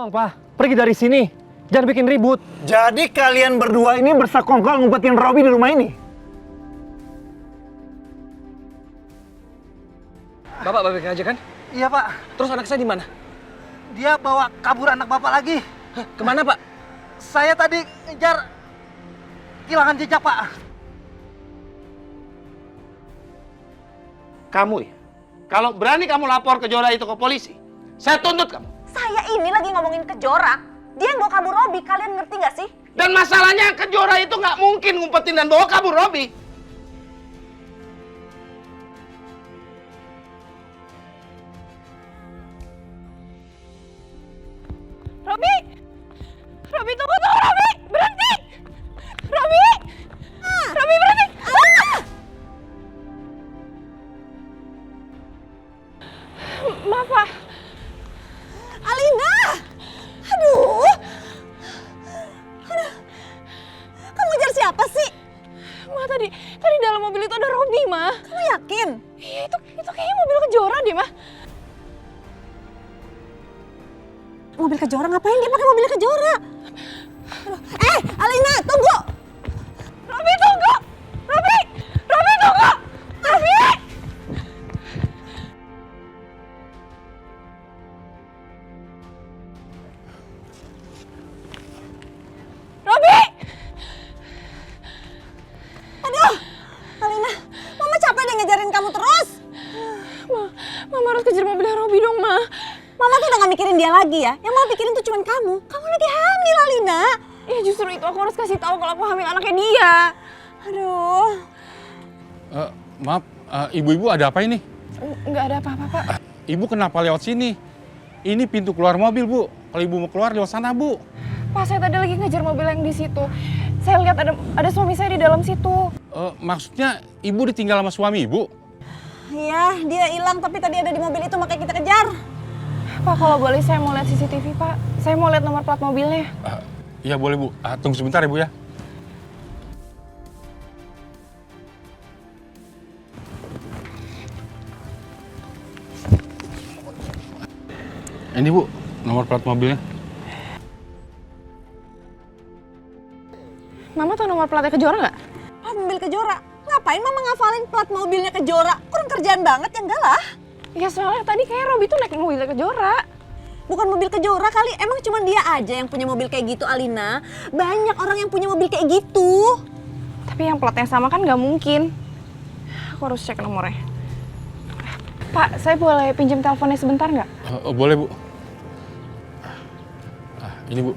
Tolong, Pak. Pergi dari sini. Jangan bikin ribut. Jadi kalian berdua ini bersekongkol ngumpetin Robi di rumah ini? Bapak baik aja kan? Iya, Pak. Terus anak saya di mana? Dia bawa kabur anak Bapak lagi. Hah, kemana, Pak? Saya tadi ngejar, kehilangan jejak, Pak. Kamu ya? Kalau berani kamu lapor Kejora itu ke polisi, saya tuntut kamu. Saya ini lagi ngomongin Kejora. Dia yang bawa kabur Robi, kalian ngerti nggak sih? Dan masalahnya Kejora itu nggak mungkin ngumpetin dan bawa kabur Robi. Robi! Robi, tunggu, Robi! Berhenti! Robi! Robi, berhenti! Maaf, Pak. Alina! Aduh! Kamu ngejar siapa sih? Ma, tadi dalam mobil itu ada Robi, Ma. Kamu yakin? Iya, itu kayaknya mobil Kejora deh, Ma. Mobil Kejora? Ngapain dia pakai mobil Kejora? Alina, tunggu! Robi, tunggu! Robi! Robi, tunggu! Robi! Robi! Aduh! Alina, Mama capek deh ngejarin kamu terus. Mama harus kejar mobilnya Robi dong, Ma. Mama tuh udah gak mikirin dia lagi ya. Yang mau pikirin tuh cuma kamu. Kamu lagi hamil, Alina. Ya justru itu aku harus kasih tahu kalau aku hamil anaknya dia. Aduh. Maaf, ibu-ibu ada apa ini? Nggak ada apa-apa, Pak. Ibu kenapa lewat sini? Ini pintu keluar mobil, Bu. Kalau ibu mau keluar lewat sana, Bu. Pak, saya tadi lagi ngejar mobil yang di situ. Saya lihat ada suami saya di dalam situ. Maksudnya ibu ditinggal sama suami ibu? Iya, dia hilang tapi tadi ada di mobil itu makanya kita kejar. Pak, kalau boleh saya mau lihat CCTV, Pak. Saya mau lihat nomor plat mobilnya. Iya boleh, Bu. Tunggu sebentar ya, Bu ya. Ini, Bu, nomor plat mobilnya. Mama tahu nomor platnya Kejora nggak? Plat mobil Kejora? Ngapain Mama ngafalin plat mobilnya Kejora? Kurang kerjaan banget ya, enggak lah. Ya soalnya tadi kayak Robi tuh naik mobil Kejora. Bukan mobil Kejora kali, emang cuma dia aja yang punya mobil kayak gitu, Alina. Banyak orang yang punya mobil kayak gitu. Tapi yang platnya sama kan nggak mungkin. Aku harus cek nomornya. Pak, saya boleh pinjam teleponnya sebentar nggak? Boleh, Bu. Ini, Bu.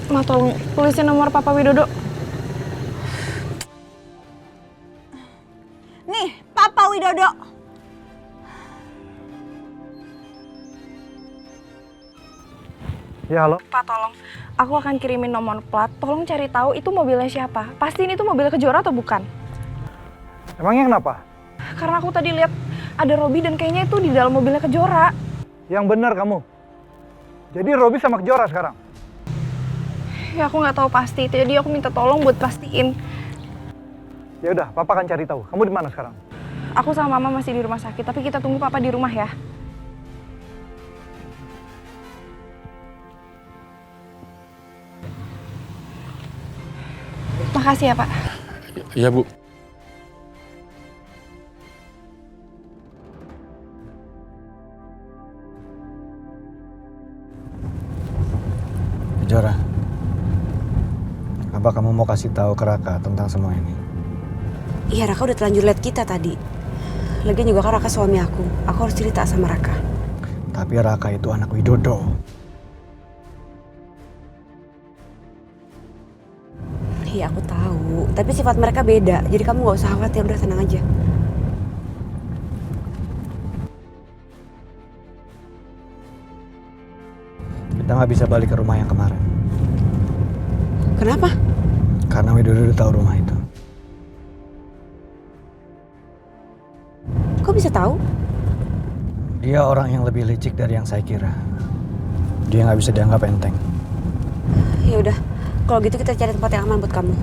Ma, tolong tulisin nomor Papa Widodo. Nih, Papa Widodo. Ya, halo. Pak, tolong. Aku akan kirimin nomor plat. Tolong cari tahu itu mobilnya siapa. Pastiin itu mobil Kejora atau bukan? Emangnya kenapa? Karena aku tadi lihat ada Robi dan kayaknya itu di dalam mobilnya Kejora. Yang benar kamu. Jadi Robi sama Kejora sekarang? Ya aku nggak tahu pasti. Jadi aku minta tolong buat pastiin. Ya udah, Papa akan cari tahu. Kamu di mana sekarang? Aku sama Mama masih di rumah sakit. Tapi kita tunggu Papa di rumah ya. Makasih ya, Pak. Iya, Bu. Kejora, apa kamu mau kasih tahu ke Raka tentang semua ini? Iya, Raka udah terlanjur lihat kita tadi. Lagian juga kan Raka suami aku. Aku harus cerita sama Raka. Tapi Raka itu anak Widodo. Iya, aku tahu. Tapi sifat mereka beda. Jadi kamu gak usah khawatir, udah tenang aja. Kita nggak bisa balik ke rumah yang kemarin. Kenapa? Karena Widodo udah tahu rumah itu. Kok bisa tahu? Dia orang yang lebih licik dari yang saya kira. Dia nggak bisa dianggap enteng. Ya udah, kalau gitu kita cari tempat yang aman buat kamu.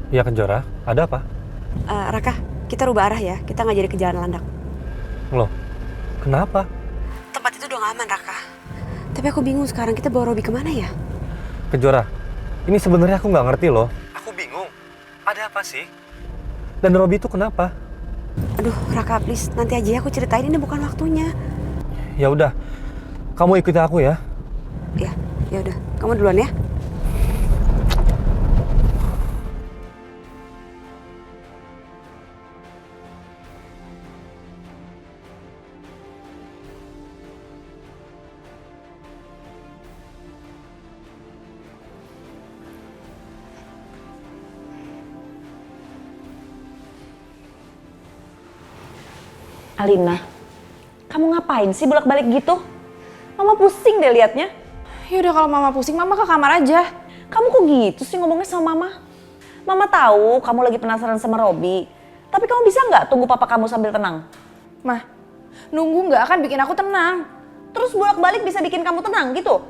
Ya Kejora, ada apa? Raka, kita rubah arah ya. Kita nggak jadi ke Jalan Landak. Loh, kenapa? Tempat itu udah nggak aman, Raka. Tapi aku bingung sekarang kita bawa Robi kemana ya? Kejora, ini sebenarnya aku nggak ngerti loh. Aku bingung. Ada apa sih? Dan Robi itu kenapa? Aduh, Raka, please. Nanti aja ya aku ceritain, ini bukan waktunya. Ya udah, kamu ikuti aku ya. Ya udah. Kamu duluan ya. Alina, kamu ngapain sih bolak-balik gitu? Mama pusing deh liatnya. Yaudah kalau mama pusing, mama ke kamar aja. Kamu kok gitu sih ngomongnya sama mama? Mama tahu kamu lagi penasaran sama Robi. Tapi kamu bisa nggak tunggu papa kamu sambil tenang? Mah, nunggu nggak akan bikin aku tenang. Terus bolak-balik bisa bikin kamu tenang gitu?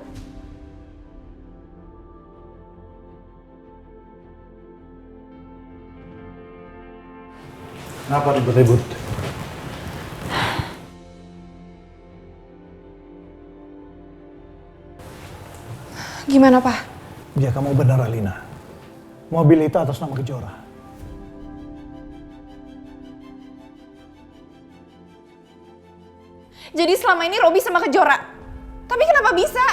Kenapa ribut-ribut? Gimana, Pak? Ya kamu benar, Alina. Mobil itu atas nama Kejora. Jadi selama ini Robi sama Kejora. Tapi kenapa bisa?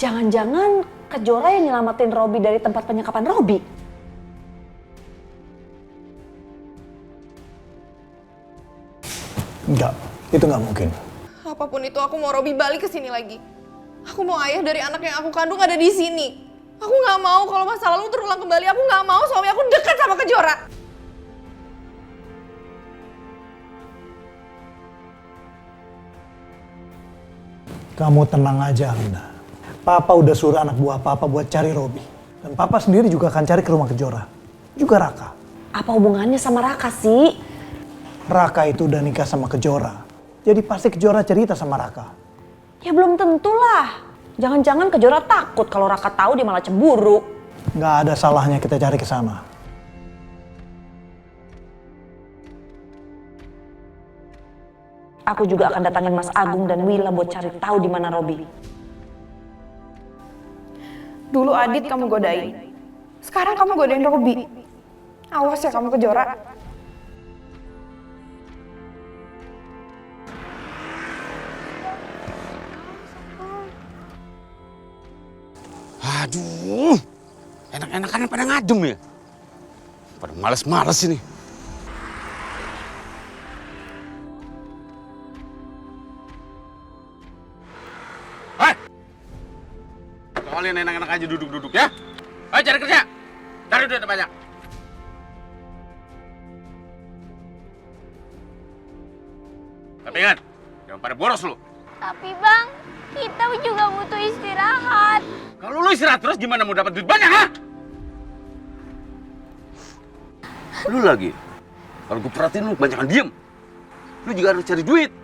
Jangan-jangan Kejora yang nyelamatin Robi dari tempat penyekapan Robi? Enggak, itu nggak mungkin. Apapun itu aku mau Robi balik ke sini lagi. Aku mau ayah dari anak yang aku kandung ada di sini. Aku nggak mau kalau masa lalu terulang kembali. Aku nggak mau suami aku dekat sama Kejora. Kamu tenang aja, Alina. Papa udah suruh anak buah Papa buat cari Robi. Dan Papa sendiri juga akan cari ke rumah Kejora. Juga Raka. Apa hubungannya sama Raka sih? Raka itu udah nikah sama Kejora. Jadi pasti Kejora cerita sama Raka. Ya belum tentulah. Jangan-jangan Kejora takut kalau Raka tahu dia malah cemburu. Nggak ada salahnya kita cari ke sana. Aku juga akan datangin Mas Agung dan Wila buat cari tahu di mana Robi. Dulu Adit kamu godain. Sekarang kamu godain Robi. Awas ya kamu Kejora. Aduh, enak-enakan pada ngadem ya. Pada males-males ini. Hei! Kalian enak-enak aja duduk-duduk ya. Ayo cari kerja. Cari duit banyak. Tapi ingat, jangan pada boros lu. Tapi Bang, kita juga butuh istirahat. Kalau lu istirahat terus gimana mau dapat duit banyak, ha? Lu lagi. Kalau gue perhatiin lu kebanyakan diem. Lu juga harus cari duit.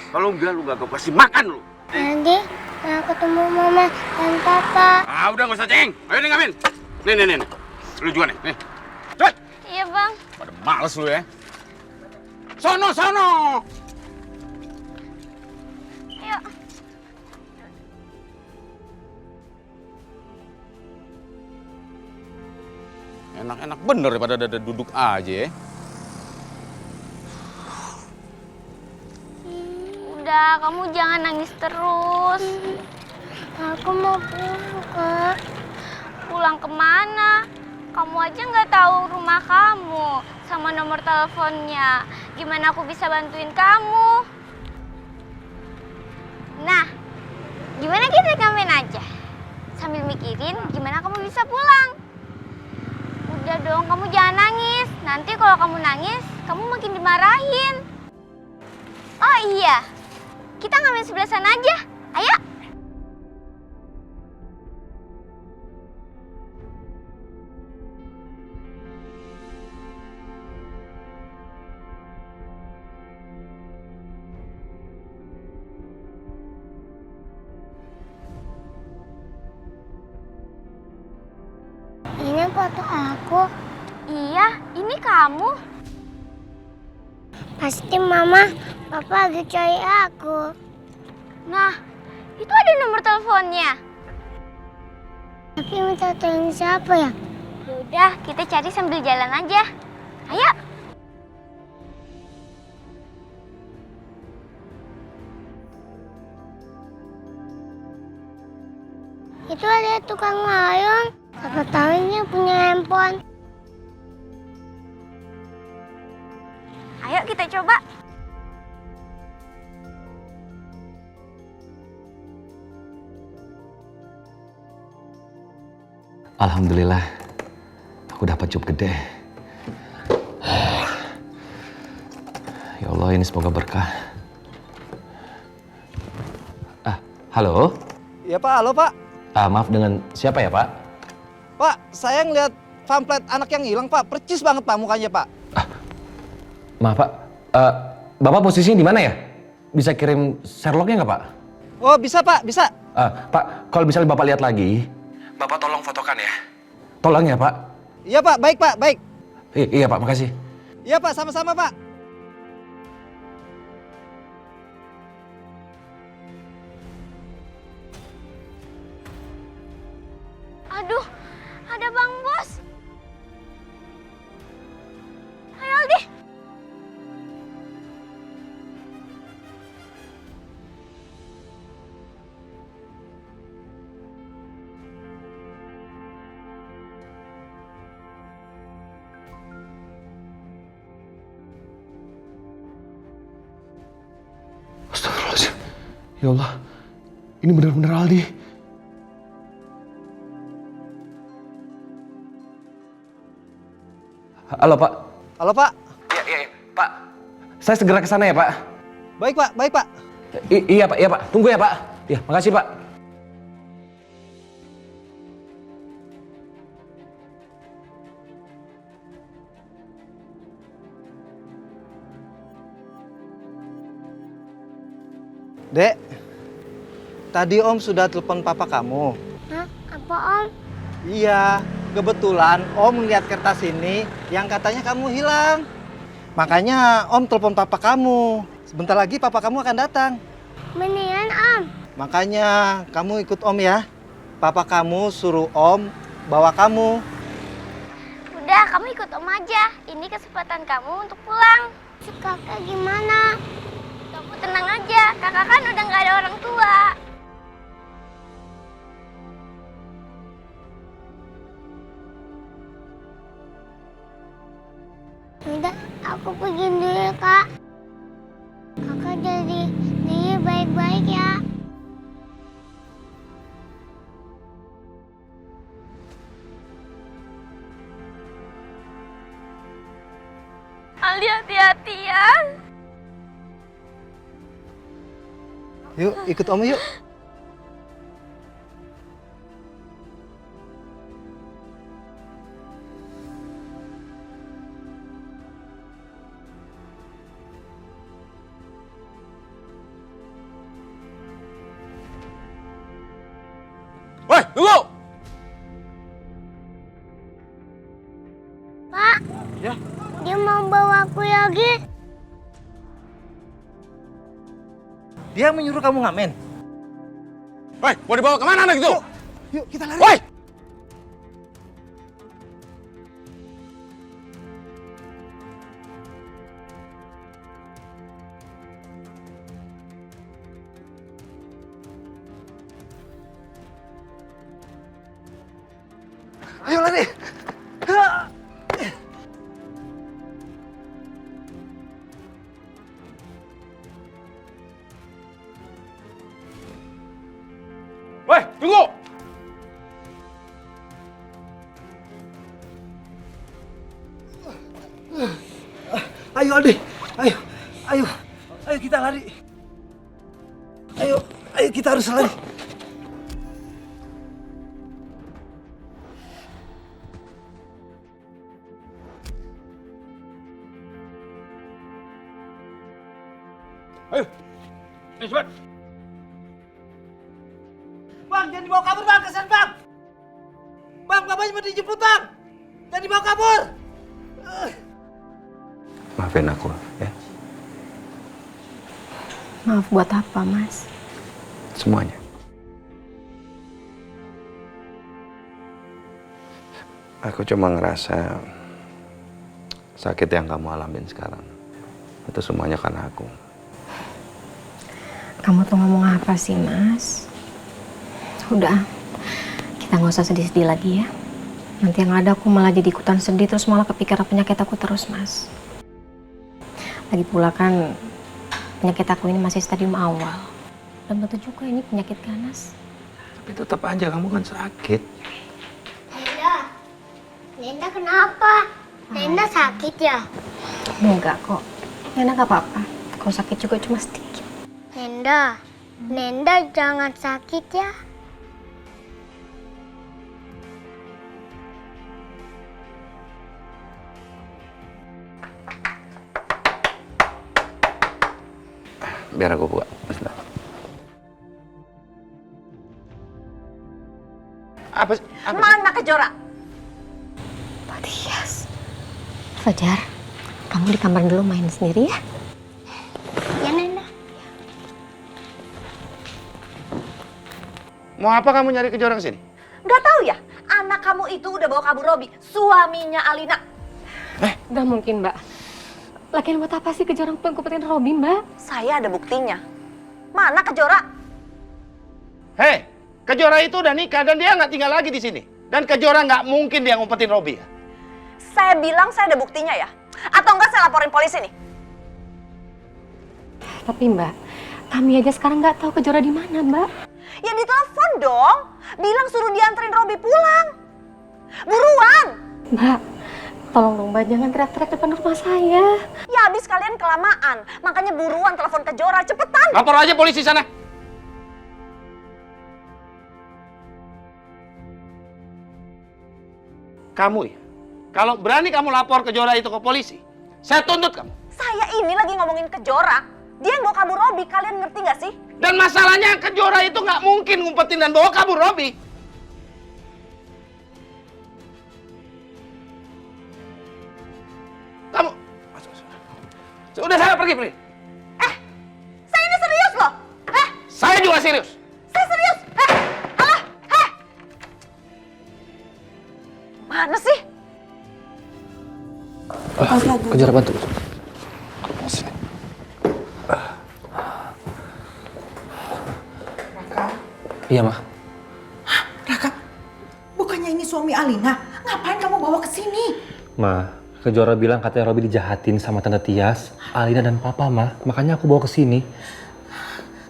Kalau enggak, lu gak kasih makan lu. Nanti mau ketemu Mama dan Papa. Ah, udah gak usah ceng. Ayo nih ngamen. Nih. Lu juga nih. Cepet. Iya Bang. Pada males lu ya. Sono. Yuk. Enak-enak bener daripada ada duduk aja ya. Udah, kamu jangan nangis terus. Aku mau pulang, Kak. Pulang kemana? Kamu aja nggak tahu rumah kamu sama nomor teleponnya. Gimana aku bisa bantuin kamu? Nah, gimana kita ngamen aja? Sambil mikirin gimana kamu bisa pulang. Udah dong, kamu jangan nangis. Nanti kalau kamu nangis, kamu makin dimarahin. Oh iya, kita ngamen sebelah sana aja. Ayo. Ini foto aku. Iya, ini kamu. Pasti Mama, Papa lagi cari aku. Nah, itu ada nomor teleponnya. Tapi minta tolong siapa ya? Yaudah, kita cari sambil jalan aja. Ayo. Itu ada tukang layang. Siapa tahu dia punya handphone. Ayo kita coba. Alhamdulillah, aku dapat cup gede. Ya Allah, ini semoga berkah. Halo? Ya Pak, halo Pak. Maaf, dengan siapa ya Pak? Pak, saya ngeliat pamflet anak yang hilang Pak. Percis banget Pak mukanya Pak. Maaf Pak, Bapak posisinya di mana ya? Bisa kirim Sherlocknya nggak Pak? Oh bisa Pak, bisa. Pak, kalau bisa Bapak lihat lagi, Bapak tolong fotokan ya. Tolong ya Pak. Iya Pak, baik Pak, baik. Iya Pak, makasih. Iya Pak, sama-sama Pak. Aduh, ada Bang Bos. Ayo Aldi. Astagfirullahaladzim. Ya Allah, ini benar-benar Aldi. Halo Pak. Halo Pak. Iya Pak. Saya segera ke sana ya Pak. Baik Pak, baik Pak. Iya Pak. Tunggu ya Pak. Ya, makasih Pak. Dek, tadi Om sudah telepon papa kamu. Hah? Apa Om? Iya, kebetulan Om lihat kertas ini yang katanya kamu hilang. Makanya Om telepon papa kamu. Sebentar lagi papa kamu akan datang. Beneran Om? Makanya kamu ikut Om ya. Papa kamu suruh Om bawa kamu. Udah, kamu ikut Om aja. Ini kesempatan kamu untuk pulang. Si kakak gimana? Kamu tenang aja, kakak kan udah nggak ada orang tua. Udah, aku pergi dulu ya Kak. Kakak jadi baik-baik ya. Aldi, hati-hati ya. Yuk, ikut Om yuk. Woi, tunggu! Pak. Ya. Dia mau bawa aku lagi. Dia menyuruh kamu ngamen. Woi, mau dibawa kemana anak itu? Yuk, kita lari. Woi! Ayo lari. Woi, tunggu! Ayo Aldi. Ayo kita lari. Ayo kita harus lari. Ayo! Ayo cepat! Bang, jangan dibawa kabur bang, kasihan bang. Bang, bapaknya mau dijemput bang. Jangan dibawa kabur. Maafin aku, ya. Maaf buat apa, Mas? Semuanya. Aku cuma ngerasa sakit yang kamu alamin sekarang. Itu semuanya karena aku. Kamu tuh ngomong apa sih, Mas? Udah, kita nggak usah sedih-sedih lagi ya. Nanti yang ada aku malah jadi ikutan sedih, terus malah kepikiran penyakit aku terus, Mas. Lagi pula kan penyakit aku ini masih stadium awal. Dan betul juga ini penyakit ganas. Tapi tetap aja kamu kan sakit. Nenda kenapa? Nenda sakit ya? Enggak kok. Nenda nggak apa-apa. Kalau sakit juga cuma sedikit. Nenda jangan sakit ya. Biar aku buka. Sebentar. Apa sih? Mana Kejora? Tias. Fajar, kamu di kamar dulu main sendiri ya? Ya Nenda. Mau apa kamu nyari Kejora ke sini? Gak tahu ya, anak kamu itu udah bawa kabur Robi, suaminya Alina. Gak mungkin, Mbak. Lagian buat apa sih Kejora ngumpetin Robi, Mbak? Saya ada buktinya. Mana Kejora? Hei, Kejora itu udah nikah dan dia nggak tinggal lagi di sini. Dan Kejora nggak mungkin dia ngumpetin Robi ya. Saya bilang saya ada buktinya ya. Atau enggak saya laporin polisi nih. Tapi Mbak, kami aja sekarang nggak tahu Kejora di mana, Mbak. Ya ditelepon dong. Bilang suruh dianterin Robi pulang. Buruan. Mbak, tolong dong Mbak, jangan teriak-teriak depan rumah saya. Ya habis kalian kelamaan. Makanya buruan telepon Kejora, cepetan. Lapor aja polisi sana. Kamu ya, kalau berani kamu lapor Kejora itu ke polisi, saya tuntut kamu. Saya ini lagi ngomongin Kejora. Dia yang bawa kabur Robi, kalian ngerti gak sih? Dan masalahnya Kejora itu nggak mungkin ngumpetin dan bawa kabur Robi. Kamu, sudah saya pergi. Saya ini serius loh. Saya juga serius. Saya serius. Mana sih? Kejora bantu. Iya, Ma. Raka, bukannya ini suami Alina? Ngapain kamu bawa ke sini? Ma, Kejora bilang katanya Robi dijahatin sama Tante Tias, Alina dan Papa, Ma. Makanya aku bawa ke sini.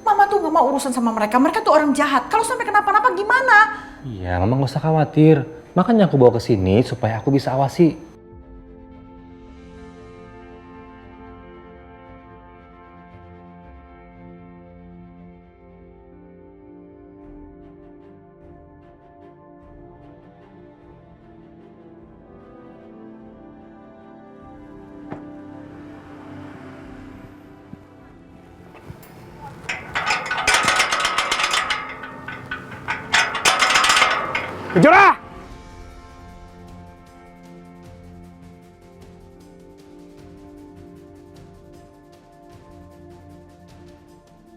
Mama tuh gak mau urusan sama mereka. Mereka tuh orang jahat. Kalau sampai kenapa-napa gimana? Iya, Mama nggak usah khawatir. Makanya aku bawa ke sini supaya aku bisa awasi. Kejora!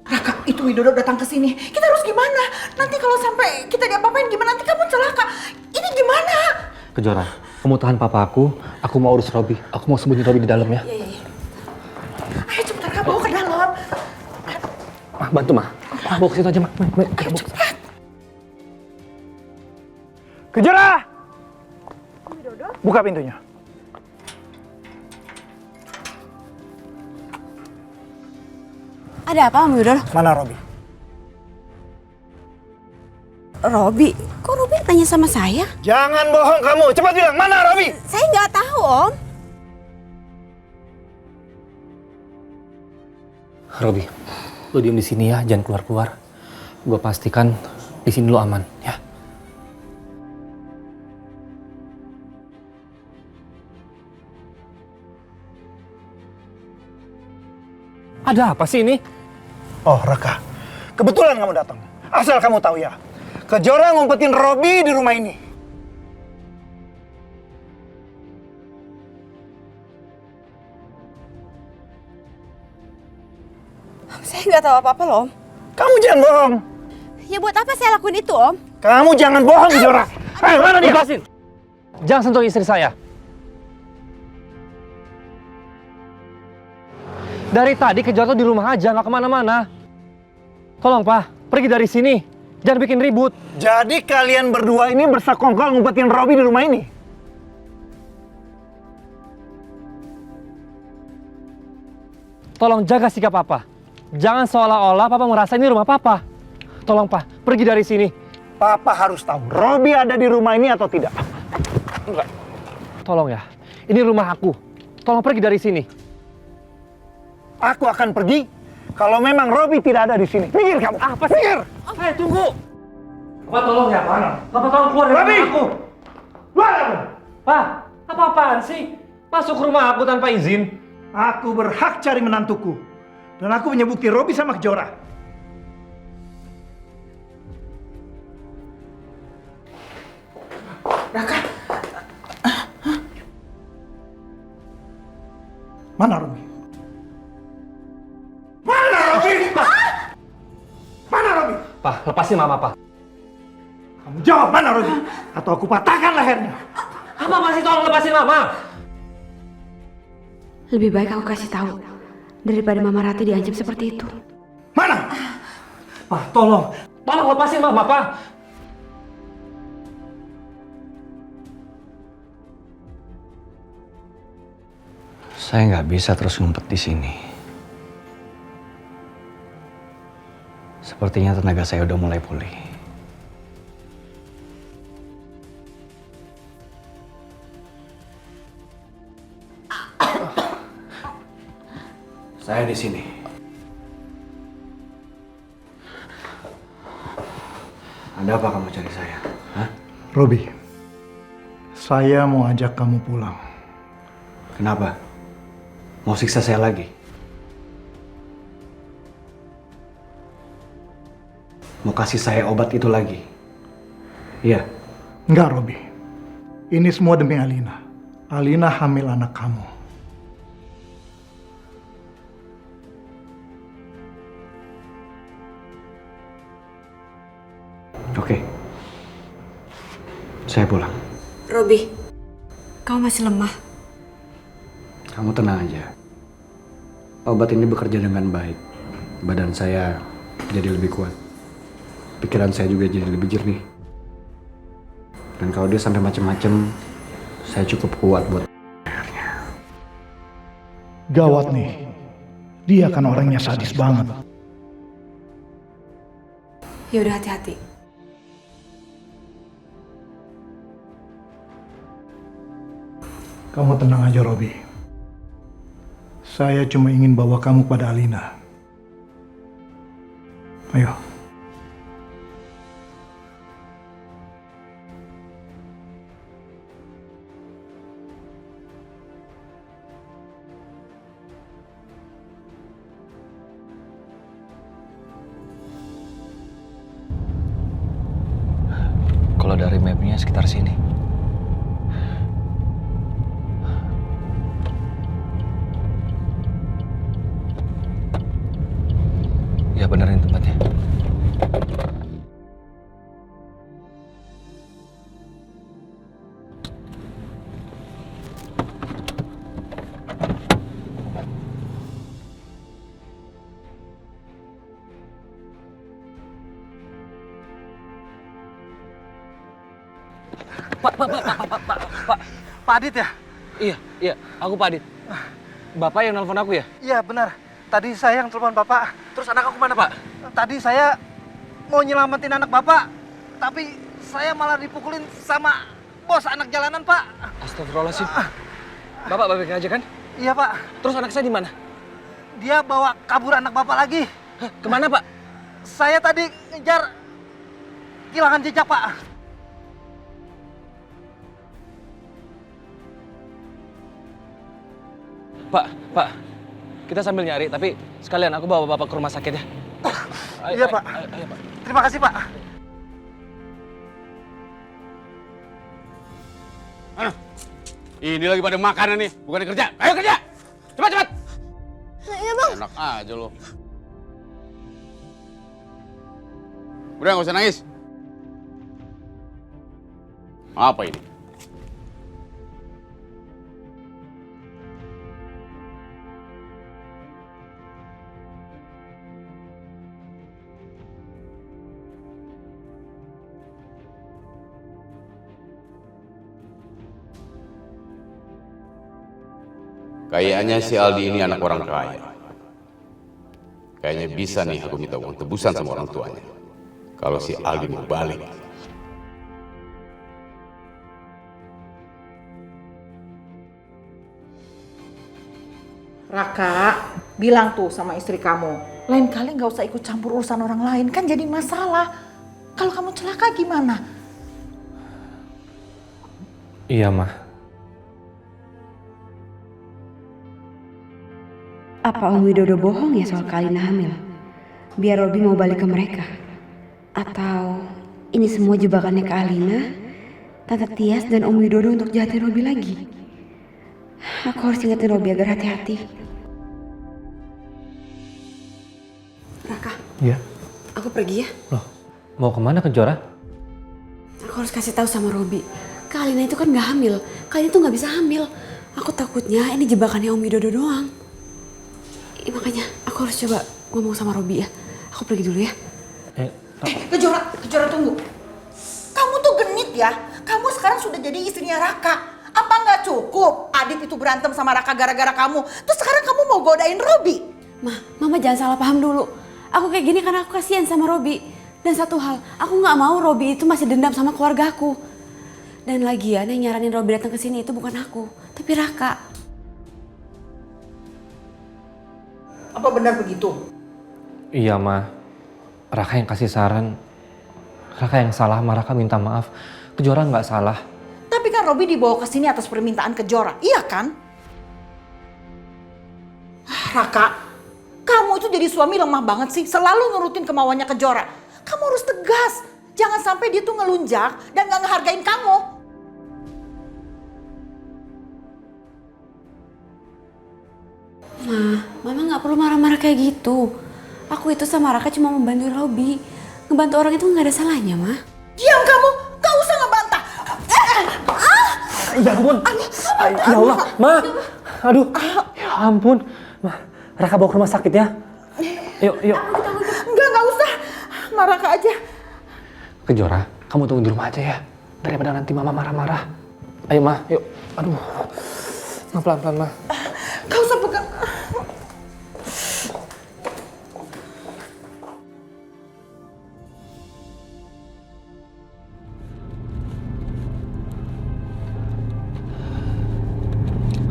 Raka, itu Widodo datang ke sini. Kita harus gimana? Nanti kalau sampai kita diapa-apain gimana? Nanti kamu celaka. Ini gimana? Kejora, kamu tahan Papa aku mau urus Robi. Aku mau sembunyi Robi di dalam ya. Iya. Ayo cepetan, Kak, bawa ke dalam. Ma, bantu Ma. Bawa ke situ aja, Ma. Ayo cepat. Kejora! Buka pintunya. Ada apa, Om Widodo? Mana Robi? Robi? Kok Robi tanya sama saya? Jangan bohong kamu. Cepat bilang, mana Robi? Saya nggak tahu, Om. Robi, lu diem di sini ya, jangan keluar-keluar. Gue pastikan di sini lu aman, ya. Ada apa sih ini? Oh, Raka. Kebetulan kamu datang. Asal kamu tahu ya, Kejora ngumpetin Robi di rumah ini. nggak tahu apa-apa loh, Om. Kamu jangan bohong. Ya buat apa saya lakuin itu, Om? Kamu jangan bohong, Kejora. Ayo, mana dia? Lepasin! Jangan sentuh istri saya. Dari tadi Kejora tuh di rumah aja, nggak kemana-mana. Tolong, Pak, pergi dari sini. Jangan bikin ribut. Jadi kalian berdua ini bersekongkol ngumpetin Robi di rumah ini? Tolong jaga sikap Papa. Jangan seolah-olah Papa merasa ini rumah Papa. Tolong, Pak, pergi dari sini. Papa harus tahu, Robi ada di rumah ini atau tidak. Enggak. Tolong ya, ini rumah aku. Tolong pergi dari sini. Aku akan pergi kalau memang Robi tidak ada di sini. Minggir kamu. Apa sih? Minggir. Hei, tunggu. Papa tolong ya, Pak. Papa tolong keluar dari rumah aku. Keluar kamu. Pak, apa-apaan sih? Masuk rumah aku tanpa izin. Aku berhak cari menantuku. Dan aku punya bukti Robi sama Kejora. Raka, Mana Robi? Mana Robi? Mana Robi? Pak, lepasin Mama, Pak. Kamu jawab mana Robi? Atau aku patahkan lehernya. Apa masih tolong lepasin Mama? Lebih baik aku kasih tahu daripada Mama Rati diancam seperti itu. Mana? Pak, tolong. Tolong lepasin Mama, Pak. Saya nggak bisa terus ngumpet di sini. Sepertinya tenaga saya udah mulai pulih. Saya di sini. Ada apa kamu cari saya? Hah? Robi, saya mau ajak kamu pulang. Kenapa? Mau siksa saya lagi? Mau kasih saya obat itu lagi? Iya. Enggak, Robi. Ini semua demi Alina. Alina hamil anak kamu. Oke. Saya pulang. Robi, kamu masih lemah. Kamu tenang aja. Obat ini bekerja dengan baik. Badan saya jadi lebih kuat. Pikiran saya juga jadi lebih jernih. Dan kalau dia sampai macem-macem, saya cukup kuat buat Gawat nih. Dia kan orangnya sadis banget. Ya udah, hati-hati. Kamu tenang aja, Robi. Saya cuma ingin bawa kamu pada Alina. Ayo. Kalau dari mapnya sekitar sini. Ya benerin tempatnya. Pak Adit ya? Iya, aku Pak Adit. Bapak yang nelpon aku ya? Iya benar. Tadi saya yang telepon Bapak. Terus anak aku mana, Pak? Tadi saya mau nyelamatin anak Bapak, tapi saya malah dipukulin sama bos anak jalanan, Pak. Astagfirullahaladzim. Bapak baik-baik aja kan? Iya, Pak. Terus anak saya di mana? Dia bawa kabur anak Bapak lagi. Hah, kemana, Pak? Saya tadi ngejar, kehilangan jejak, Pak. Pak, kita sambil nyari, tapi sekalian aku bawa Bapak ke rumah sakit ya. Iya, Pak. Ayo, Pak. Terima kasih, Pak. Ini lagi pada makanan nih, bukan kerja. Ayo kerja! Cepat, cepat! Iya, Bang. Enak aja lo. Udah nggak usah nangis. Apa ini? Kayaknya si Aldi ini anak orang kaya. Kayaknya bisa nih aku minta uang tebusan sama orang tuanya. Kalau si Aldi mau balik. Raka, bilang tuh sama istri kamu, lain kali nggak usah ikut campur urusan orang lain, kan jadi masalah. Kalau kamu celaka gimana? Iya, Mah. Apa Om Widodo bohong ya soal Kalina hamil? Biar Robi mau balik ke mereka? Atau ini semua jebakannya Kak Alina, Tante Tias dan Om Widodo untuk jahatin Robi lagi? Aku harus ingetin Robi agar hati-hati. Raka. Iya. Aku pergi ya. Loh, mau kemana Kejora? Aku harus kasih tahu sama Robi. Kak Alina itu kan nggak hamil. Kak Alina tuh nggak bisa hamil. Aku takutnya ini jebakannya Om Widodo doang. Makanya aku harus coba ngomong sama Robi ya. Aku pergi dulu ya. Kejora tunggu. Kamu tuh genit ya. Kamu sekarang sudah jadi istrinya Raka. Apa nggak cukup Adit itu berantem sama Raka gara-gara kamu? Terus sekarang kamu mau godain Robi? Mama jangan salah paham dulu. Aku kayak gini karena aku kasihan sama Robi. Dan satu hal, aku nggak mau Robi itu masih dendam sama keluarga aku. Dan lagian yang nyaranin Robi datang ke sini itu bukan aku, tapi Raka. Apa benar begitu? Iya, Ma. Raka yang kasih saran. Raka yang salah, Ma. Raka minta maaf. Kejora nggak salah. Tapi kan Robi dibawa ke sini atas permintaan Kejora, iya kan? Raka, kamu itu jadi suami lemah banget sih. Selalu nurutin kemauannya Kejora. Kamu harus tegas. Jangan sampai dia tuh ngelunjak dan gak ngehargain kamu. Mama nggak perlu marah-marah kayak gitu. Aku itu sama Raka cuma membantu Robi. Ngebantu orang itu nggak ada salahnya, Ma. Diam kamu, gak usah ngebantah. Ya ampun. Ya Allah, Ma. Aduh. Ya ampun. Ma, Raka bawa ke rumah sakit ya. Yuk. Enggak usah. Ma Raka aja. Kejora, kamu tunggu di rumah aja ya. Daripada nanti Mama marah-marah. Ayo, Ma. Yuk. Aduh. Ma, pelan-pelan, Ma. Gak usah pegang.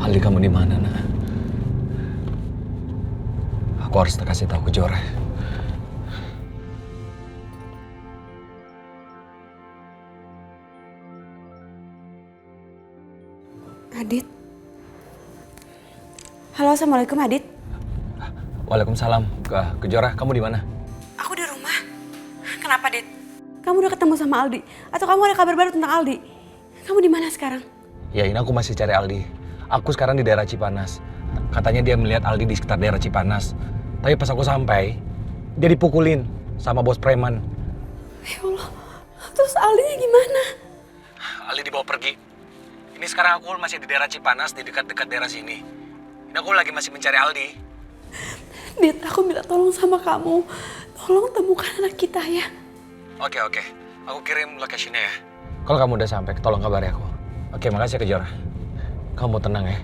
Aldi, kamu di mana, Nak? Aku harus kasih tahu Kejora. Adit. Halo, assalamualaikum Adit. Waalaikumsalam. Kejora, kamu di mana? Aku di rumah. Kenapa, Dit? Kamu udah ketemu sama Aldi? Atau kamu ada kabar baru tentang Aldi? Kamu di mana sekarang? Ya, ini aku masih cari Aldi. Aku sekarang di daerah Cipanas. Katanya dia melihat Aldi di sekitar daerah Cipanas. Tapi pas aku sampai, dia dipukulin sama bos preman. Ya Allah, terus Aldinya gimana? Aldi dibawa pergi. Ini sekarang aku masih di daerah Cipanas, di dekat-dekat daerah sini. Ini aku lagi masih mencari Aldi. Dit, aku minta tolong sama kamu. Tolong temukan anak kita ya. Oke. Aku kirim lokasinya ya. Kalau kamu udah sampai, tolong kabari aku. Oke, makasih Kejora. Kamu tenang ya.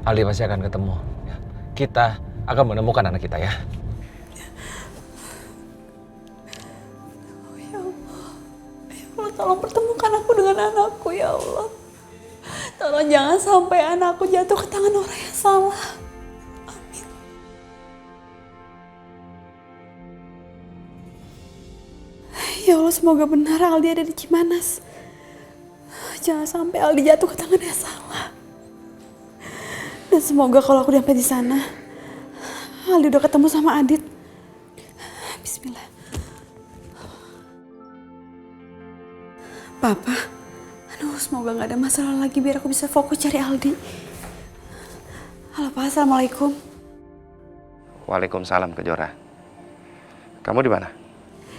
Aldi pasti akan ketemu. Kita akan menemukan anak kita ya. Ya Allah, tolong pertemukan aku dengan anakku ya Allah. Tolong jangan sampai anakku jatuh ke tangan orang yang salah. Amin. Ya Allah, semoga benar Aldi ada di Cimanas. Jangan sampai Aldi jatuh ke tangan yang salah. Dan semoga kalau aku sampai di sana, Aldi udah ketemu sama Adit. Bismillah. Papa, aduh semoga gak ada masalah lagi biar aku bisa fokus cari Aldi. Halo Pak, Assalamualaikum. Waalaikumsalam Kejora. Kamu di mana?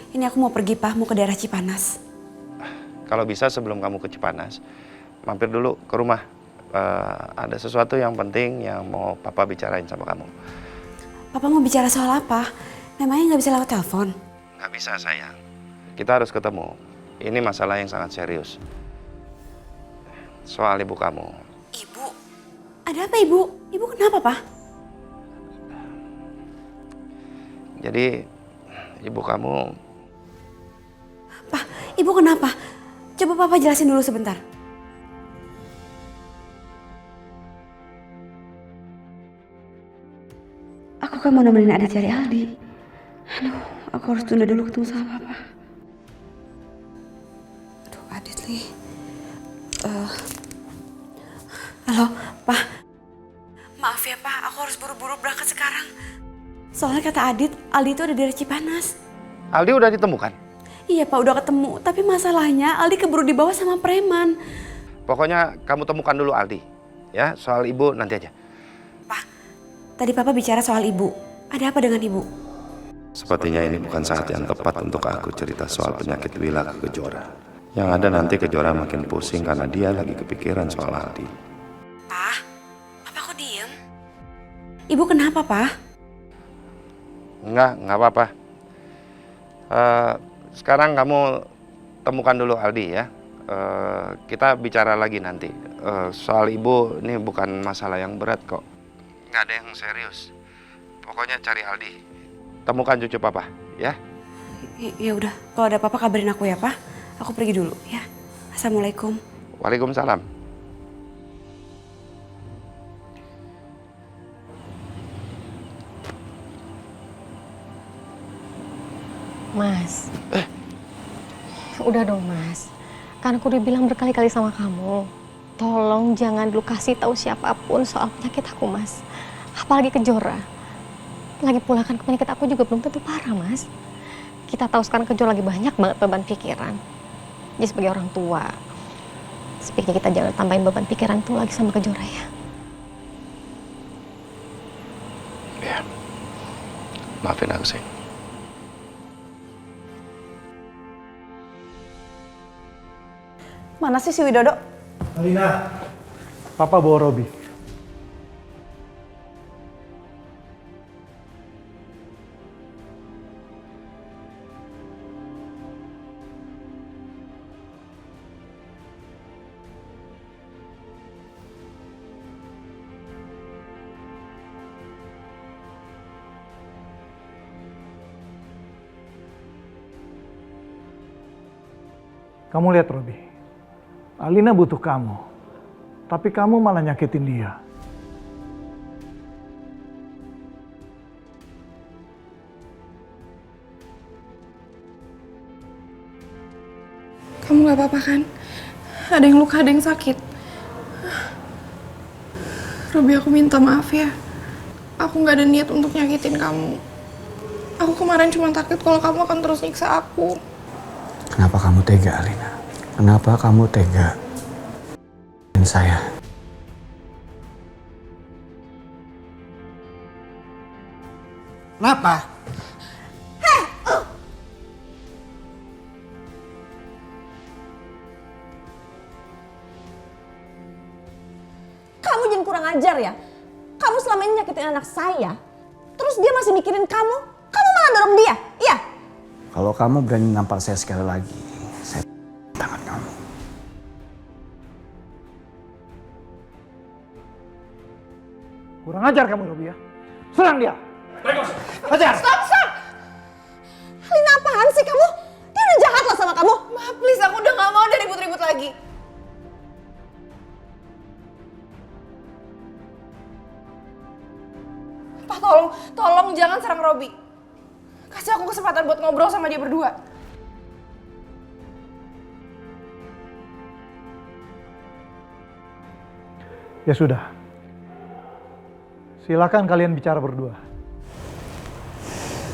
Ini aku mau pergi, Pak. Mau ke daerah Cipanas. Kalau bisa sebelum kamu ke Cipanas, mampir dulu ke rumah. Ada sesuatu yang penting yang mau Papa bicarain sama kamu. Papa mau bicara soal apa? Memangnya nggak bisa lewat telepon? Nggak bisa, sayang. Kita harus ketemu. Ini masalah yang sangat serius. Soal ibu kamu. Ibu? Ada apa, Ibu? Ibu kenapa, Pak? Jadi, ibu kamu... Pak, Ibu kenapa? Coba Papa jelasin dulu sebentar. Aku kan mau nemenin Adit cari Aldi. Aduh, aku harus tunda dulu ketemu sama Papa. Aduh, Adit nih. Halo, Pak. Maaf ya, Pak. Aku harus buru-buru berangkat sekarang. Soalnya kata Adit, Aldi itu ada di daerah Cipanas. Aldi udah ditemukan? Iya, Pak. Udah ketemu. Tapi masalahnya Aldi keburu dibawa sama preman. Pokoknya kamu temukan dulu Aldi. Ya, soal ibu nanti aja. Tadi Papa bicara soal Ibu. Ada apa dengan Ibu? Sepertinya ini bukan saat yang tepat untuk aku cerita soal penyakit Wila ke Kejora. Yang ada nanti Kejora makin pusing karena dia lagi kepikiran soal Aldi. Papa kok diem? Ibu kenapa, Pak? Enggak apa-apa. Sekarang kamu temukan dulu Aldi ya. Kita bicara lagi nanti. Soal ibu ini bukan masalah yang berat kok. Nggak ada yang serius. Pokoknya cari Aldi. Temukan cucu Papa, ya? Ya udah, kalau ada apa-apa kabarin aku ya, Pak. Aku pergi dulu, ya. Assalamualaikum. Waalaikumsalam. Mas. Udah dong, Mas. Kan aku udah bilang berkali-kali sama kamu. Tolong jangan dulu kasih tahu siapapun soal penyakit aku, Mas. Apalagi Kejora. Lagi pula kan penyakit aku juga belum tentu parah, Mas. Kita tahu sekarang Kejora lagi banyak banget beban pikiran. Jadi sebagai orang tua, sebaiknya kita jangan tambahin beban pikiran itu lagi sama Kejora ya. Ya. Maafin aku, sayang. Mana sih si Widodo? Alina, Papa bawa Robi. Kamu lihat Robi, Alina butuh kamu, tapi kamu malah nyakitin dia. Kamu gak apa-apa kan? Ada yang luka, ada yang sakit. Robi, aku minta maaf ya. Aku gak ada niat untuk nyakitin kamu. Aku kemarin cuma takut kalau kamu akan terus nyiksa aku. Kenapa kamu tega, Alina? Kenapa kamu tega dengan saya? Kenapa? Kamu jangan kurang ajar ya. Kamu selama ini nyakitin anak saya. Terus dia masih mikirin kamu. Kamu malah dorong dia, iya? Kalau kamu berani nampar saya sekali lagi, saya tangan kamu. Kurang ajar kamu Robi ya. Serang dia. Hajar. Stop! Alina, apaan sih kamu? Dia udah jahat loh sama kamu. Ma, please, aku udah gak mau ada ribut-ribut lagi. Pak, tolong jangan serang Robi. Kasih aku kesempatan buat ngobrol sama dia berdua. Ya sudah. Silakan kalian bicara berdua.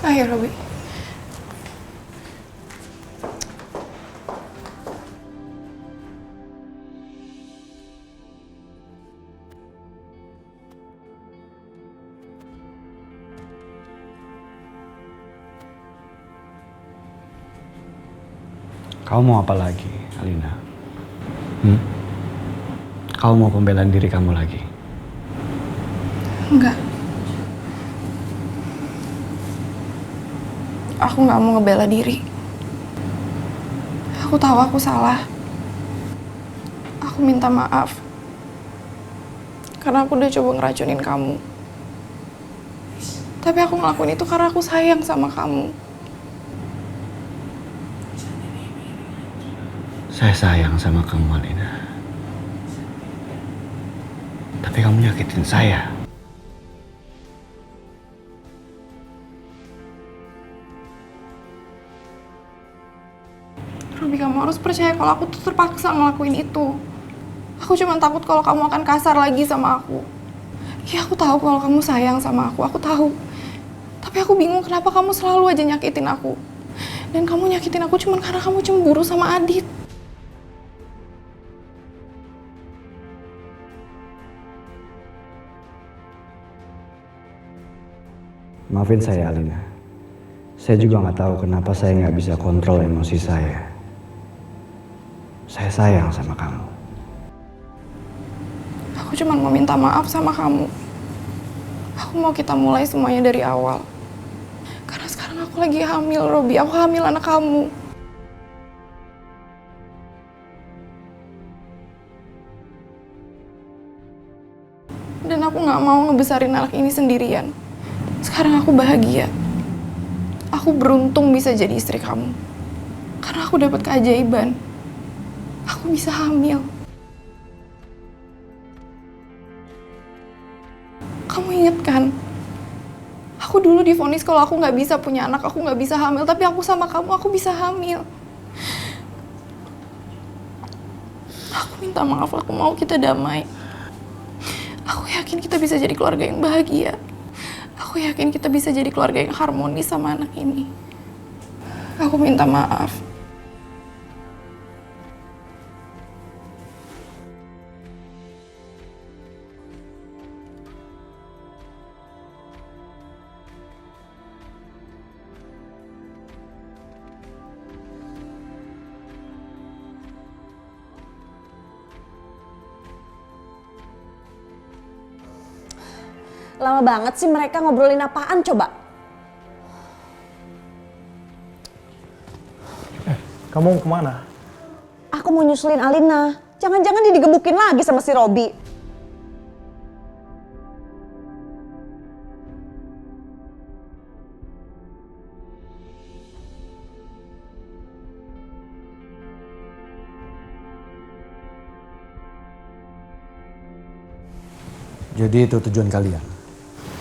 Ayo, Robi. Kau mau apa lagi, Alina? Kau mau pembelaan diri kamu lagi? Enggak. Aku nggak mau ngebela diri. Aku tahu aku salah. Aku minta maaf. Karena aku udah coba ngeracunin kamu. Tapi aku ngelakuin itu karena aku sayang sama kamu. Saya sayang sama kamu, Alina. Tapi kamu nyakitin saya. Robi, kamu harus percaya kalau aku tuh terpaksa ngelakuin itu. Aku cuma takut kalau kamu akan kasar lagi sama aku. Ya, aku tahu kalau kamu sayang sama aku tahu. Tapi aku bingung kenapa kamu selalu aja nyakitin aku. Dan kamu nyakitin aku cuma karena kamu cemburu sama Adit. Maafin saya, Alina. Saya juga nggak tahu kenapa saya nggak bisa kontrol emosi saya. Saya sayang sama kamu. Aku cuma mau minta maaf sama kamu. Aku mau kita mulai semuanya dari awal. Karena sekarang aku lagi hamil, Robi. Aku hamil anak kamu. Dan aku nggak mau ngebesarin anak ini sendirian. Sekarang aku bahagia. Aku beruntung bisa jadi istri kamu. Karena aku dapat keajaiban. Aku bisa hamil. Kamu inget kan? Aku dulu divonis kalau aku nggak bisa punya anak, aku nggak bisa hamil. Tapi aku sama kamu, aku bisa hamil. Aku minta maaf, aku mau kita damai. Aku yakin kita bisa jadi keluarga yang bahagia. Aku yakin kita bisa jadi keluarga yang harmonis sama anak ini. Aku minta maaf. Lama banget sih mereka ngobrolin apaan coba? Kamu kemana? Aku mau nyusulin Alina. Jangan-jangan dia digebukin lagi sama si Robi. Jadi itu tujuan kalian?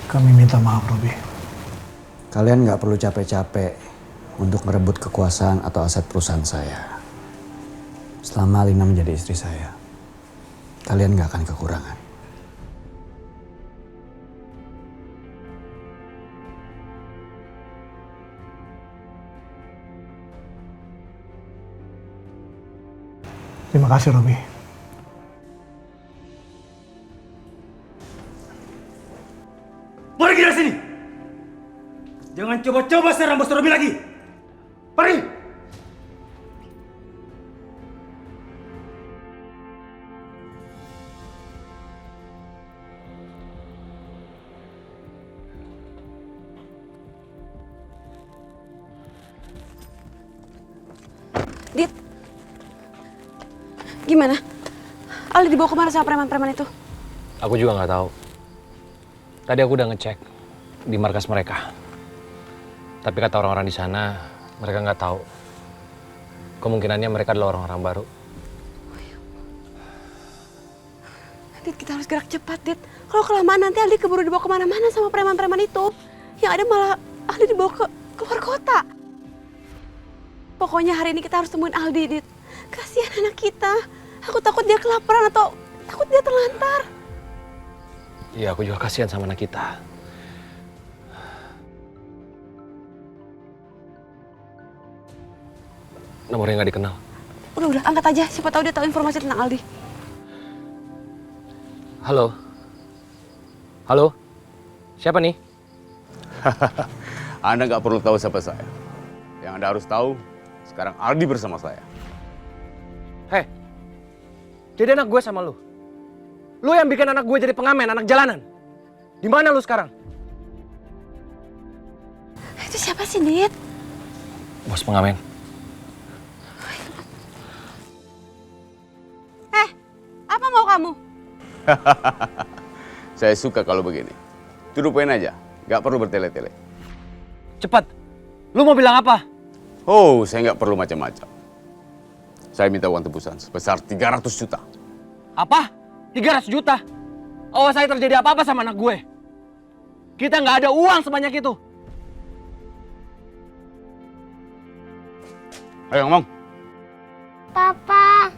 Kami minta maaf, Robi. Kalian nggak perlu capek-capek untuk merebut kekuasaan atau aset perusahaan saya. Selama Alina menjadi istri saya, kalian nggak akan kekurangan. Terima kasih, Robi. Pergi dari sini! Jangan coba-coba serang Bos Robi lagi! Pergi! Dit, gimana? Aldi dibawa kemana sama preman-preman itu? Aku juga nggak tahu. Tadi aku udah ngecek di markas mereka. Tapi kata orang-orang di sana, mereka nggak tahu. Kemungkinannya mereka adalah orang-orang baru. Dit, kita harus gerak cepat, Dit. Kalau kelamaan nanti Aldi keburu dibawa kemana-mana sama preman-preman itu. Yang ada malah Aldi dibawa ke luar kota. Pokoknya hari ini kita harus temuin Aldi, Dit. Kasihan anak kita. Aku takut dia kelaparan atau takut dia terlantar. Iya, aku juga kasihan sama anak kita. Nomornya nggak dikenal. Udah, angkat aja. Siapa tahu dia tahu informasi tentang Aldi. Halo? Halo? Siapa nih? Anda nggak perlu tahu siapa saya. Yang Anda harus tahu, Sekarang Aldi bersama saya. Hei, jadi anak gue sama lu. Lu yang bikin anak gue jadi pengamen, anak jalanan. Di mana lu sekarang? Itu siapa sih, Dit? Bos pengamen. Apa mau kamu? Saya suka kalau begini. Tudupain aja, gak perlu bertele-tele. Cepat, lu mau bilang apa? Oh, saya nggak perlu macam-macam. Saya minta uang tebusan sebesar 300 juta. Apa? 300 juta? Awas saya terjadi apa-apa sama anak gue. Kita nggak ada uang sebanyak itu. Ayo ngomong. Papa.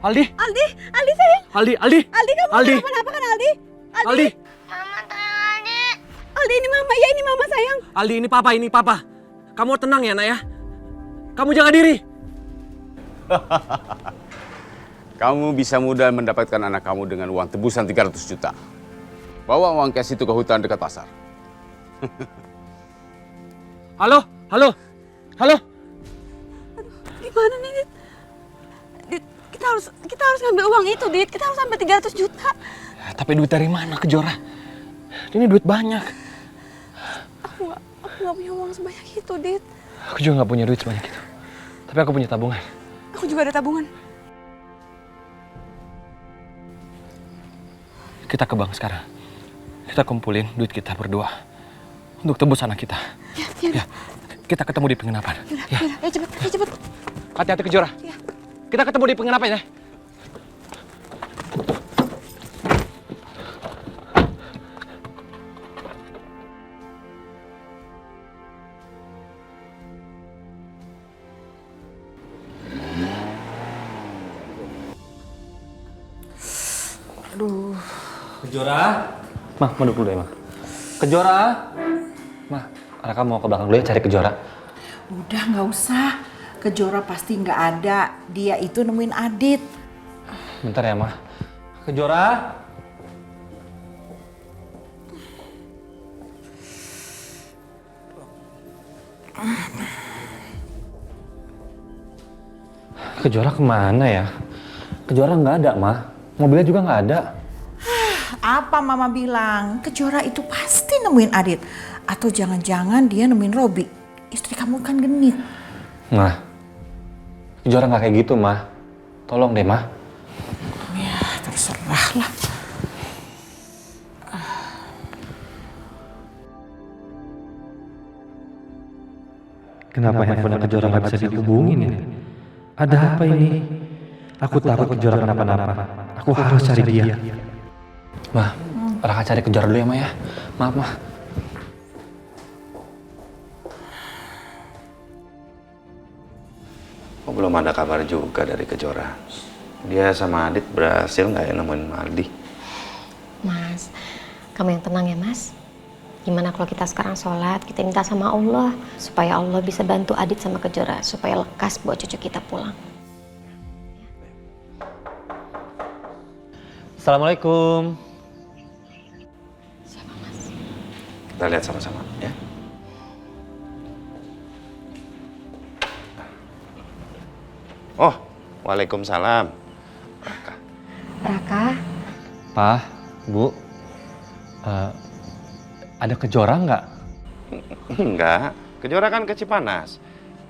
Aldi, Aldi sayang. Aldi, Kamu kenapa-napa kan, Aldi? Aldi, Mama tolong Adik. Aldi, ini mama, ya ini mama sayang. Aldi, ini papa. Kamu tenang ya, nak ya. Kamu jaga diri. Kamu bisa mudah mendapatkan anak kamu dengan uang tebusan 300 juta. Bawa uang cash itu ke hutan dekat pasar. Halo. Gimana nih, Dit? Dit, kita harus ngambil uang itu, Dit. Kita harus sampai 300 juta. Ya, tapi duit dari mana, Kejora? Ini duit banyak. Aku nggak punya uang sebanyak itu, Dit. Aku juga nggak punya duit sebanyak itu. Tapi aku punya tabungan. Aku juga ada tabungan. Kita ke bank sekarang. Kita kumpulin duit kita berdua untuk tebus anak kita. Ya, kita ketemu di penginapan. Ya, Cepet. hati-hati Kejora. Ya. Kita ketemu di penginapan ya. Aduh. Kejora. Mah, duduk dulu ya, Mah. Kejora. Mah, Raka mau ke belakang dulu ya cari Kejora. Udah nggak usah. Kejora pasti nggak ada. Dia itu nemuin Adit. Bentar ya, Mah. Kejora. Kejora kemana ya? Kejora nggak ada, Mah. Mobilnya juga nggak ada. Apa mama bilang? Kejora itu pasti nemuin Adit. Atau jangan-jangan dia nemuin Robi. Istri kamu kan genit. Mah, Kejora nggak kayak gitu, Mah. Tolong deh, Mah. Ya, terserah lah. Kenapa handphone Kejora nggak bisa dihubungin ya? Ada apa ini? Aku takut Kejora kenapa-napa. Aku harus cari dia. Mah, Raka cari Kejora dulu ya, Mah ya. Maaf, Mah. Oh, belum ada kabar juga dari Kejora. Dia sama Adit berhasil nggak ya nemuin Aldi? Mas, kamu yang tenang ya, Mas. Gimana kalau kita sekarang sholat, kita minta sama Allah supaya Allah bisa bantu Adit sama Kejora supaya lekas buat cucu kita pulang. Assalamualaikum. Siapa, Mas? Kita lihat sama-sama ya. Oh, waalaikumsalam. Raka, Pak, Bu, ada Kejora nggak? Enggak, Kejora kan ke Cipanas.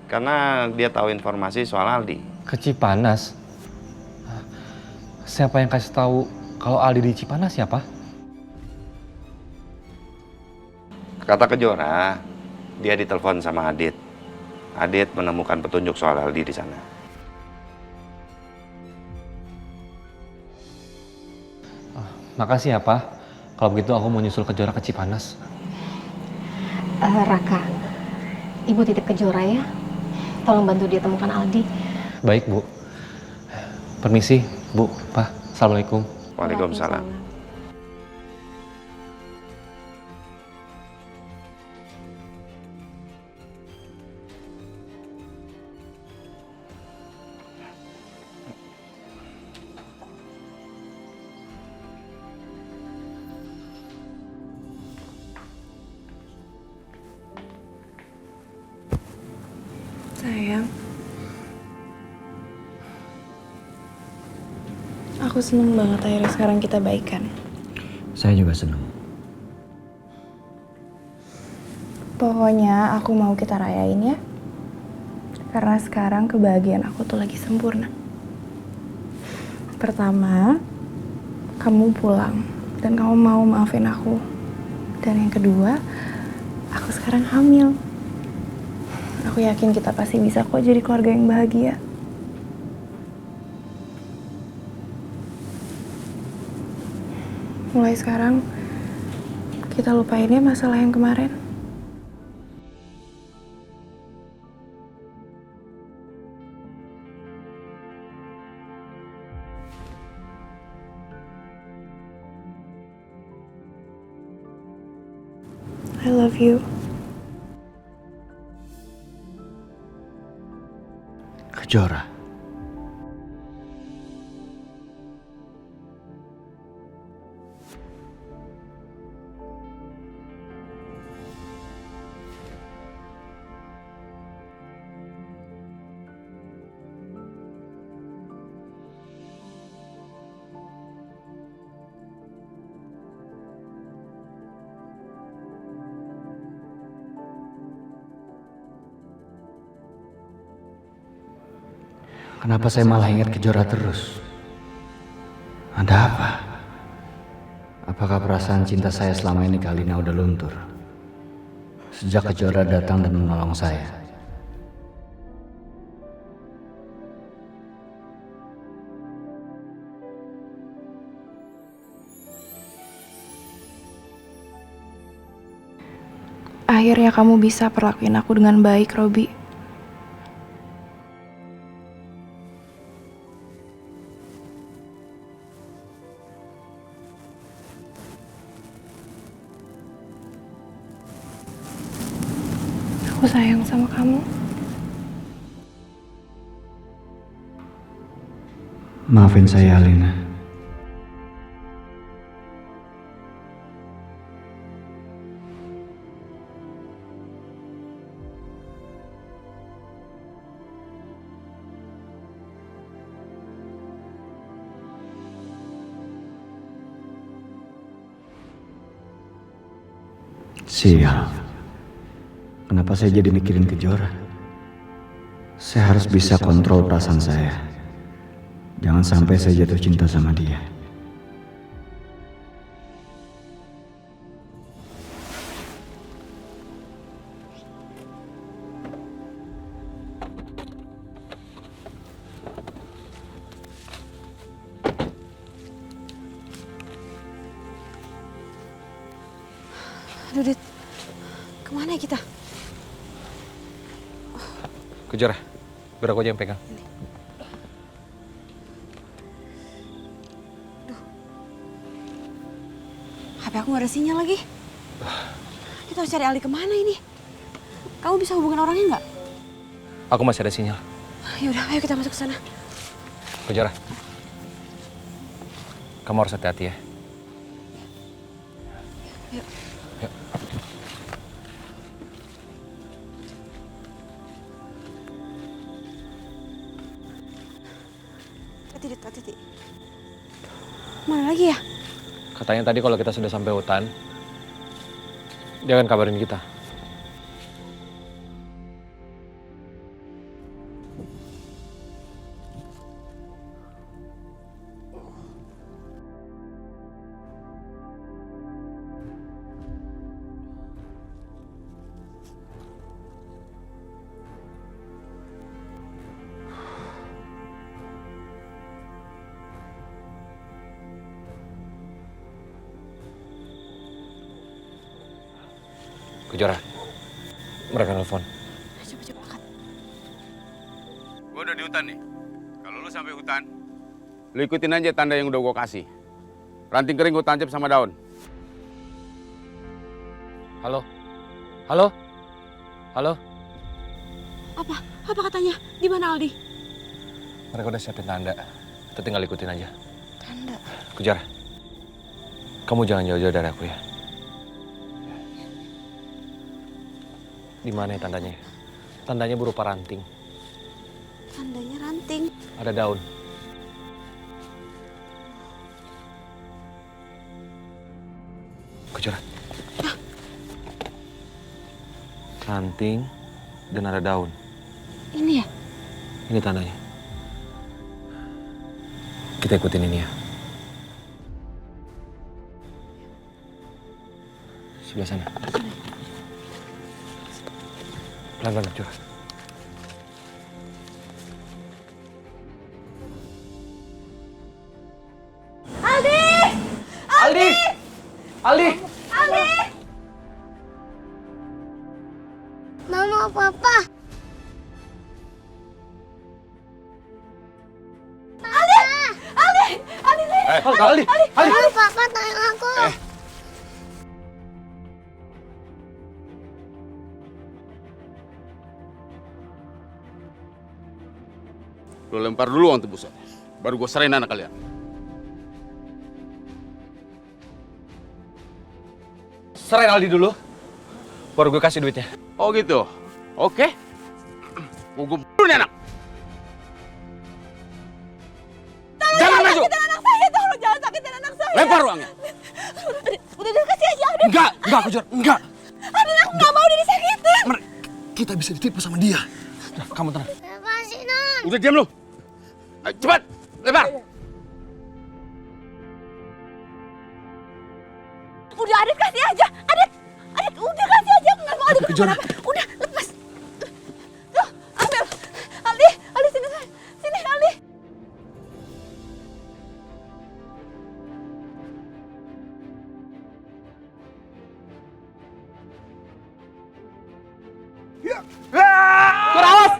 Karena dia tahu informasi soal Aldi. Ke Cipanas? Siapa yang kasih tahu kalau Aldi di Cipanas ya, Pak? Kata Kejora, dia ditelepon sama Adit. Adit menemukan petunjuk soal Aldi di sana. Makasih ya, Pak. Kalau begitu aku mau nyusul Kejora ke Cipanas. Raka, Ibu titip Kejora ya. Tolong bantu dia temukan Aldi. Baik, Bu. Permisi, Bu, Pak. Assalamualaikum. Waalaikumsalam. Sayang, Aku seneng banget akhirnya sekarang kita baikan. Saya juga senang. Pokoknya aku mau kita rayain ya. Karena sekarang kebahagiaan aku tuh lagi sempurna. Pertama, kamu pulang dan kamu mau maafin aku. Dan yang kedua, aku sekarang hamil. Aku yakin kita pasti bisa kok jadi keluarga yang bahagia. Mulai sekarang, kita lupain ya masalah yang kemarin. I love you. Kejora. Kenapa saya malah ingat Kejora terus? Ada apa? Apakah perasaan cinta saya selama ini ke Alina udah luntur? Sejak Kejora datang dan menolong saya. Akhirnya kamu bisa perlakuin aku dengan baik, Robi. Aku sayang sama kamu. Maafin saya, Alina. Sial. Kenapa saya jadi mikirin Kejora? Saya harus bisa kontrol perasaan saya. Jangan sampai saya jatuh cinta sama dia. Aduh, Dit. Kemana ya kita? Kejora, biar aku aja yang pegang. HP aku nggak ada sinyal lagi. Kita harus cari Ali kemana ini? Kamu bisa hubungin orangnya nggak? Aku masih ada sinyal. Yaudah, ayo kita masuk ke sana. Kejora, kamu harus hati-hati ya. Yuk. Yuk. Hati-hati. Mana lagi ya? Katanya tadi kalau kita sudah sampai hutan, dia akan kabarin kita. Kejora, mereka nelfon. Coba angkat. Gue udah di hutan nih. Kalau lu sampai hutan, lu ikutin aja tanda yang udah gue kasih. Ranting kering gue tancap sama daun. Halo? Halo? Halo? Apa katanya? Di mana Aldi? Mereka udah siapin tanda. Kita tinggal ikutin aja. Tanda. Kejora, kamu jangan jauh-jauh dari aku ya. Di mana ya tandanya? Tandanya berupa ranting. Tandanya ranting. Ada daun. ranting, dan ada daun. Ini ya? Ini tandanya. Kita ikutin ini ya. Sebelah sana. Pelan-pelan, coba. Aldi! Aldi! Aldi! Aldi! Mama, Papa. Aldi! Aldi! Aldi! Aldi! Mama, Papa, tolong aku. Lo lempar dulu uang tebusan. Baru gue serahin anak kalian. Serahin Aldi dulu, baru gue kasih duitnya. Oh gitu? Oke. Mau gue bunuh nih anak. Jangan maju! Sakitin anak saya, tolong jangan sakitin anak saya. Lempar uangnya. Udah kasih aja, Adit. Enggak, Kejora, enggak. Adit, aku nggak mau dia disakitin. Kita bisa ditipu sama dia. Udah, kamu tenang. Lepasin, Non. Udah diam lu. Ayo, cepat, lempar. Udah Adit kasih aja. Adit, udah kasih aja. Aku nggak mau Adit kenapa-napa. Udah, lepas. Tuh, ambil. Aldi, sini, sini Aldi. Awas!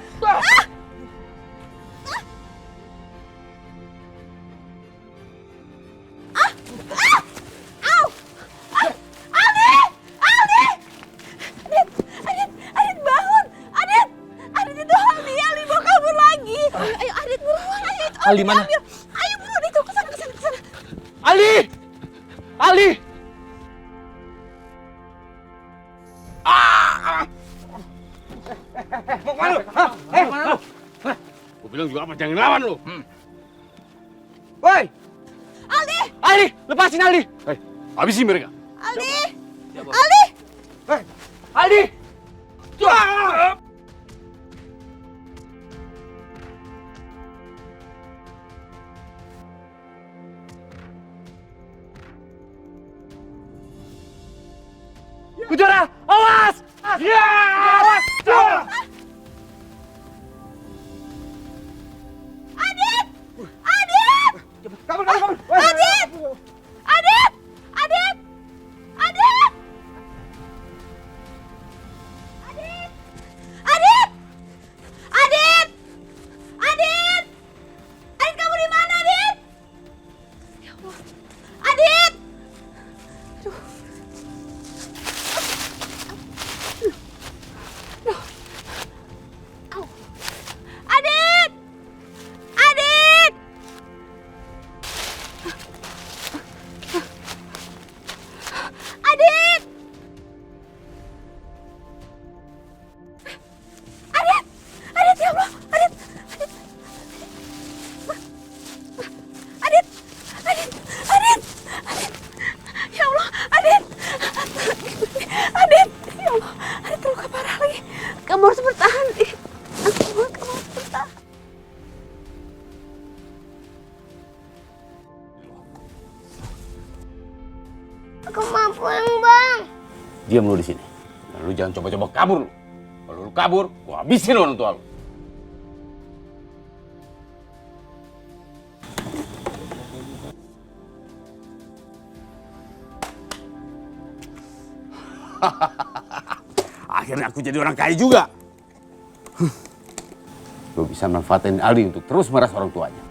Adit bangun. Adit itu Aldi mau kabur lagi. Ayo Adit buruan, ayo itu Aldi mana? ambil. Ayo buruan itu kesana. Aldi! Aldi! Mau kemana lu? Hah? Mana lu? Gue bilang juga apa jangan lawan lu. Woi! Aldi! Aldi! Lepasin Aldi! Hei, habisin mereka. Aldi! Aldi! Aldi! Kejora! Awas! Ya! Awas! Adit! Adit! Kabur! Adit! Adit! Adit! Adit! Adit! Adit! Adit! Adit! Adit, kamu di mana, Adit? Ya Allah. Adit! Aduh. Aduh. Adit! Adit! Adit! Adit! Adit, ya Allah! Adit! Adit! Adit! Adit! Adit! Ya Allah! Adit! Adit! Ya Allah! Adit terluka parah lagi. Kamu harus bertahan. Kamu harus bertahan. Aku mau pulang, Bang. Diam lu di sini. Dan lu jangan coba-coba kabur lu. Kalau lu kabur, gua habisin orang tua lu. Akhirnya aku jadi orang kaya juga. Lu bisa manfaatin Aldi untuk terus meras orang tuanya.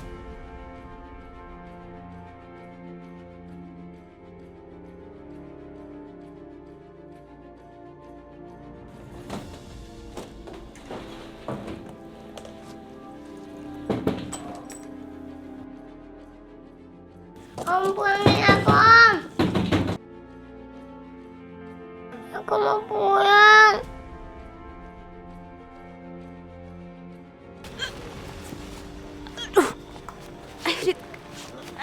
Om, pulangin aku, Om. Aku mau pulang.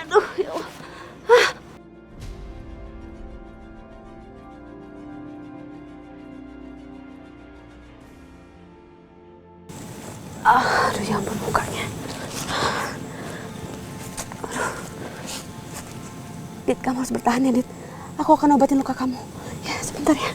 Aduh, ya Allah. Dit, kamu harus bertahan ya, Dit. Aku akan obatin luka kamu. Ya, sebentar ya.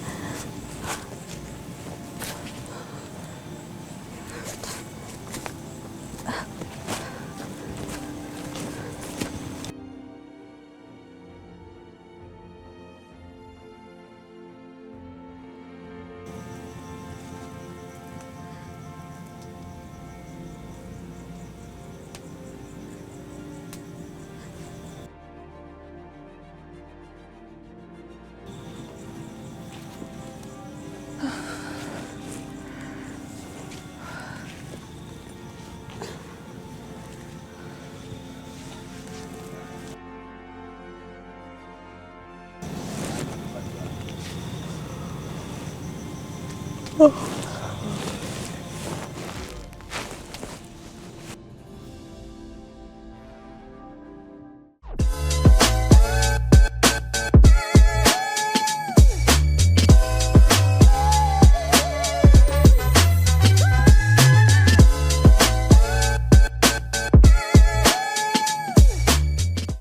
Oh.